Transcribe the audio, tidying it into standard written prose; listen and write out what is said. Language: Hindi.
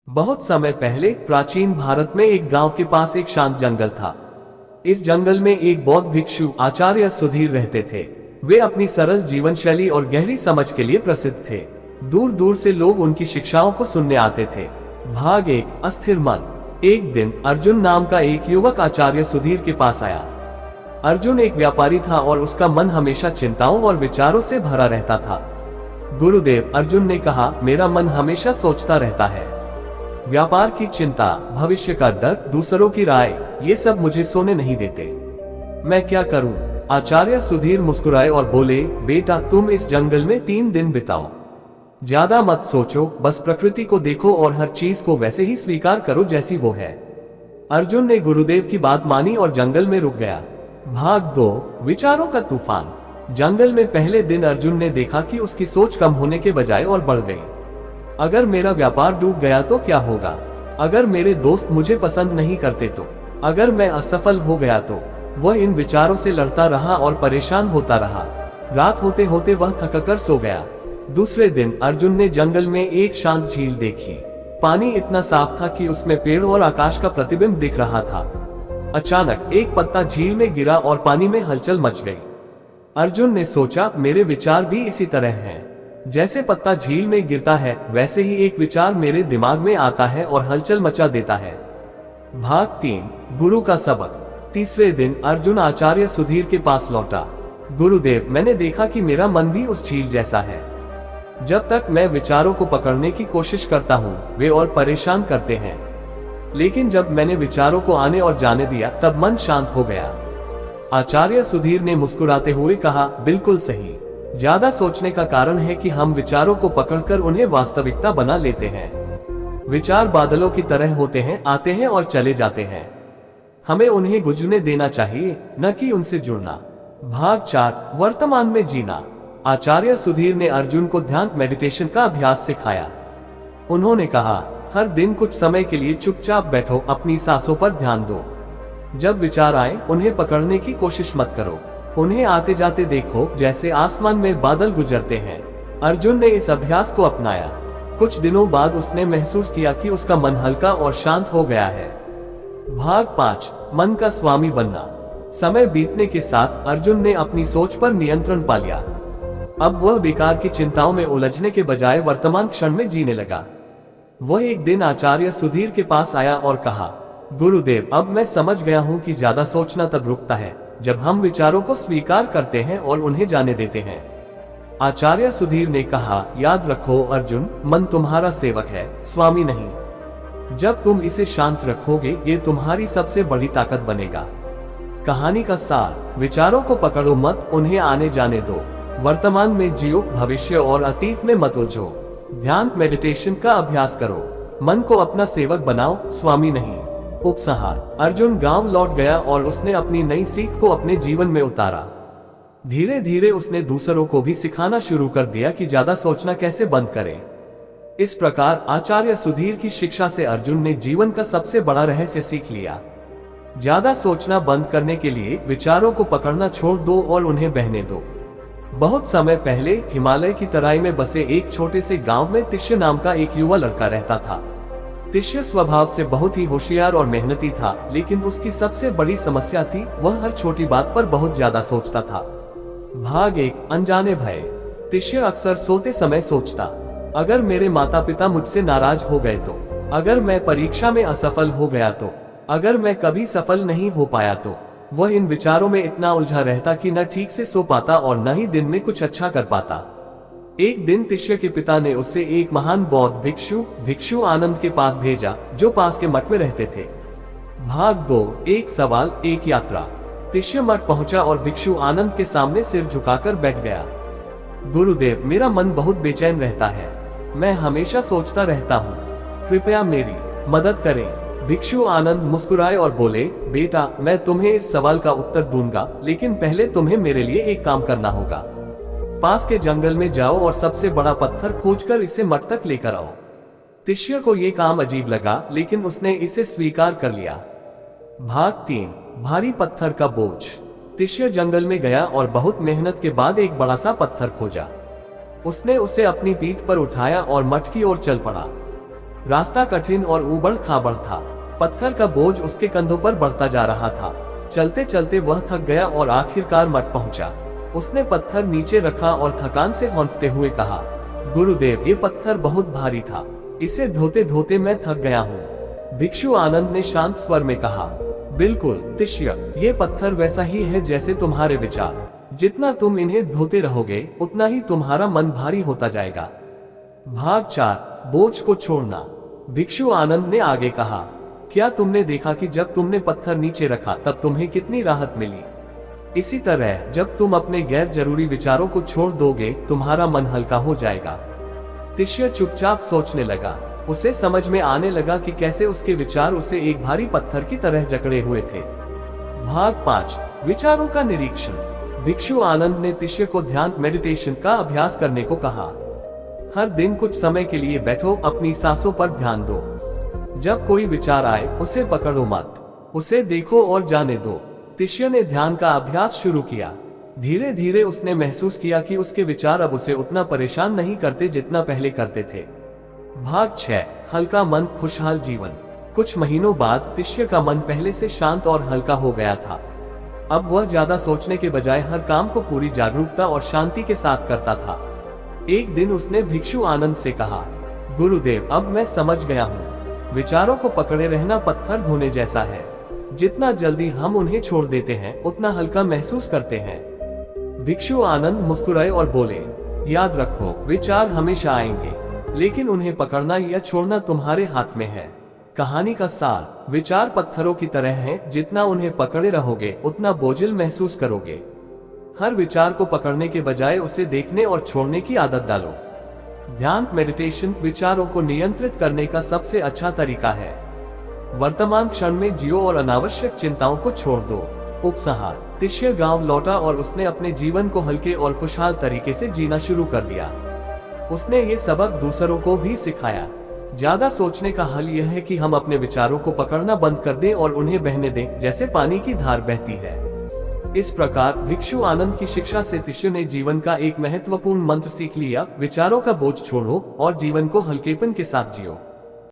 बहुत समय पहले प्राचीन भारत में एक गांव के पास एक शांत जंगल था। इस जंगल में एक बौद्ध भिक्षु आचार्य सुधीर रहते थे। वे अपनी सरल जीवन शैली और गहरी समझ के लिए प्रसिद्ध थे। दूर दूर से लोग उनकी शिक्षाओं को सुनने आते थे। भाग एक, अस्थिर मन। एक दिन अर्जुन नाम का एक युवक आचार्य सुधीर के पास आया। अर्जुन एक व्यापारी था और उसका मन हमेशा चिंताओं और विचारों से भरा रहता था। गुरुदेव, अर्जुन ने कहा, मेरा मन हमेशा सोचता रहता है। व्यापार की चिंता, भविष्य का डर, दूसरों की राय, ये सब मुझे सोने नहीं देते। मैं क्या करूं? आचार्य सुधीर मुस्कुराए और बोले, बेटा, तुम इस जंगल में 3 दिन बिताओ। ज्यादा मत सोचो, बस प्रकृति को देखो और हर चीज को वैसे ही स्वीकार करो जैसी वो है। अर्जुन ने गुरुदेव की बात मानी और जंगल में रुक गया। भाग 2, विचारों का तूफान। जंगल में पहले दिन अर्जुन ने देखा कि उसकी सोच कम होने के बजाय और बढ़ गई। अगर मेरा व्यापार डूब गया तो क्या होगा? अगर मेरे दोस्त मुझे पसंद नहीं करते तो? अगर मैं असफल हो गया तो? वह इन विचारों से लड़ता रहा और परेशान होता रहा। रात होते होते वह थककर सो गया। दूसरे दिन अर्जुन ने जंगल में एक शांत झील देखी। पानी इतना साफ था कि उसमें पेड़ और आकाश का प्रतिबिंब दिख रहा था। अचानक एक पत्ता झील में गिरा और पानी में हलचल मच गई। अर्जुन ने सोचा, मेरे विचार भी इसी तरह हैं। जैसे पत्ता झील में गिरता है, वैसे ही एक विचार मेरे दिमाग में आता है और हलचल मचा देता है। भाग 3, गुरु का सबक। तीसरे दिन अर्जुन आचार्य सुधीर के पास लौटा। गुरुदेव, मैंने देखा कि मेरा मन भी उस झील जैसा है। जब तक मैं विचारों को पकड़ने की कोशिश करता हूँ, वे और परेशान करते हैं। लेकिन जब मैंने विचारों को आने और जाने दिया, तब मन शांत हो गया। आचार्य सुधीर ने मुस्कुराते हुए कहा, बिल्कुल सही। ज्यादा सोचने का कारण है कि हम विचारों को पकड़कर उन्हें वास्तविकता बना लेते हैं। विचार बादलों की तरह होते हैं, आते हैं और चले जाते हैं। हमें उन्हें गुजरने देना चाहिए, न कि उनसे जुड़ना। भाग 4, वर्तमान में जीना। आचार्य सुधीर ने अर्जुन को ध्यान मेडिटेशन का अभ्यास सिखाया। उन्होंने कहा, हर दिन कुछ समय के लिए चुपचाप बैठो, अपनी सांसों पर ध्यान दो। जब विचार आए, उन्हें पकड़ने की कोशिश मत करो। उन्हें आते जाते देखो, जैसे आसमान में बादल गुजरते हैं। अर्जुन ने इस अभ्यास को अपनाया। कुछ दिनों बाद उसने महसूस किया कि उसका मन हल्का और शांत हो गया है। भाग 5, मन का स्वामी बनना। समय बीतने के साथ अर्जुन ने अपनी सोच पर नियंत्रण पा लिया। अब वह बेकार की चिंताओं में उलझने के बजाय वर्तमान क्षण में जीने लगा। वह एक दिन आचार्य सुधीर के पास आया और कहा, गुरुदेव, अब मैं समझ गया हूँ कि ज्यादा सोचना तब रुकता है जब हम विचारों को स्वीकार करते हैं और उन्हें जाने देते हैं। आचार्य सुधीर ने कहा, याद रखो अर्जुन, मन तुम्हारा सेवक है, स्वामी नहीं। जब तुम इसे शांत रखोगे, ये तुम्हारी सबसे बड़ी ताकत बनेगा। कहानी का सार, विचारों को पकड़ो मत, उन्हें आने जाने दो। वर्तमान में जियो, भविष्य और अतीत में मत उलझो। ध्यान मेडिटेशन का अभ्यास करो। मन को अपना सेवक बनाओ, स्वामी नहीं। उपसंहार, अर्जुन गांव लौट गया और उसने अपनी नई सीख को अपने जीवन में उतारा। धीरे धीरे उसने दूसरों को भी सिखाना शुरू कर दिया कि ज्यादा सोचना कैसे बंद करें। इस प्रकार आचार्य सुधीर की शिक्षा से अर्जुन ने जीवन का सबसे बड़ा रहस्य सीख लिया। ज्यादा सोचना बंद करने के लिए विचारों को पकड़ना छोड़ दो और उन्हें बहने दो। बहुत समय पहले हिमालय की तराई में बसे एक छोटे से गांव में तिष्य नाम का एक युवा लड़का रहता था। तिष्य स्वभाव से बहुत ही होशियार और मेहनती था, लेकिन उसकी सबसे बड़ी समस्या थी, वह हर छोटी बात पर बहुत ज्यादा सोचता था। भाग 1, अनजाने भय। तिष्य अक्सर सोते समय सोचता, अगर मेरे माता पिता मुझसे नाराज हो गए तो? अगर मैं परीक्षा में असफल हो गया तो? अगर मैं कभी सफल नहीं हो पाया तो? वह इन विचारों में इतना उलझा रहता कि न ठीक से सो पाता और न ही दिन में कुछ अच्छा कर पाता। एक दिन तिष्य के पिता ने उसे एक महान बौद्ध भिक्षु आनंद के पास भेजा, जो पास के मठ में रहते थे। भाग 2, एक सवाल एक यात्रा। तिष्य मठ पहुंचा और भिक्षु आनंद के सामने सिर झुकाकर बैठ गया। गुरुदेव, मेरा मन बहुत बेचैन रहता है। मैं हमेशा सोचता रहता हूँ, कृपया मेरी मदद करें। भिक्षु आनंद मुस्कुराए और बोले, बेटा, मैं तुम्हें इस सवाल का उत्तर दूंगा, लेकिन पहले तुम्हें मेरे लिए एक काम करना होगा। पास के जंगल में जाओ और सबसे बड़ा पत्थर खोजकर इसे मठ तक लेकर आओ। तिष्य को यह काम अजीब लगा, लेकिन उसने इसे स्वीकार कर लिया। भाग 3, भारी पत्थर का बोझ। तिष्य जंगल में गया और बहुत मेहनत के बाद एक बड़ा सा पत्थर खोजा। उसने उसे अपनी पीठ पर उठाया और मठ की ओर चल पड़ा। रास्ता कठिन और ऊबड़ खाबड़ था। पत्थर का बोझ उसके कंधों पर बढ़ता जा रहा था। चलते चलते वह थक गया और आखिरकार मठ पहुंचा। उसने पत्थर नीचे रखा और थकान से हौंफते हुए कहा, गुरुदेव, ये पत्थर बहुत भारी था, इसे धोते धोते मैं थक गया हूँ। भिक्षु आनंद ने शांत स्वर में कहा, बिल्कुल शिष्य, ये पत्थर वैसा ही है जैसे तुम्हारे विचार। जितना तुम इन्हें धोते रहोगे उतना ही तुम्हारा मन भारी होता जाएगा। भाग 4, बोझ को छोड़ना। भिक्षु आनंद ने आगे कहा, क्या तुमने देखा कि जब तुमने पत्थर नीचे रखा तब तुम्हें कितनी राहत मिली? इसी तरह जब तुम अपने गैर जरूरी विचारों को छोड़ दोगे तुम्हारा मन हल्का हो जाएगा। शिष्य चुपचाप सोचने लगा। उसे समझ में आने लगा कि कैसे उसके विचार उसे एक भारी पत्थर की तरह जकड़े हुए थे। भाग 5, विचारों का निरीक्षण। भिक्षु आनंद ने शिष्य को ध्यान मेडिटेशन का अभ्यास करने को कहा। हर दिन कुछ समय के लिए बैठो, अपनी सांसों पर ध्यान दो। जब कोई विचार आए उसे पकड़ो मत, उसे देखो और जाने दो। शिष्य ने ध्यान का अभ्यास शुरू किया। धीरे धीरे उसने महसूस किया कि उसके विचार अब उसे उतना परेशान नहीं करते जितना पहले करते थे। भाग 6, हल्का मन खुशहाल जीवन। कुछ महीनों बाद शिष्य का मन पहले से शांत और हल्का हो गया था। अब वह ज्यादा सोचने के बजाय हर काम को पूरी जागरूकता और शांति के साथ करता था। एक दिन उसने भिक्षु आनंद से कहा, गुरुदेव, अब मैं समझ गया हूँ, विचारों को पकड़े रहना पत्थर धोने जैसा है। जितना जल्दी हम उन्हें छोड़ देते हैं उतना हल्का महसूस करते हैं। भिक्षु आनंद मुस्कुराए और बोले, याद रखो, विचार हमेशा आएंगे, लेकिन उन्हें पकड़ना या छोड़ना तुम्हारे हाथ में है। कहानी का सार, विचार पत्थरों की तरह हैं, जितना उन्हें पकड़े रहोगे उतना बोझिल महसूस करोगे। हर विचार को पकड़ने के बजाय उसे देखने और छोड़ने की आदत डालो। ध्यान मेडिटेशन विचारों को नियंत्रित करने का सबसे अच्छा तरीका है। वर्तमान क्षण में जियो और अनावश्यक चिंताओं को छोड़ दो। उपसंहार, शिष्य गांव लौटा और उसने अपने जीवन को हल्के और खुशहाल तरीके से जीना शुरू कर दिया। उसने ये सबक दूसरों को भी सिखाया। ज्यादा सोचने का हल यह है कि हम अपने विचारों को पकड़ना बंद कर दें और उन्हें बहने दें, जैसे पानी की धार बहती है। इस प्रकार भिक्षु आनंद की शिक्षा से शिष्य ने जीवन का एक महत्वपूर्ण मंत्र सीख लिया, विचारों का बोझ छोड़ो और जीवन को हल्केपन के साथ जियो।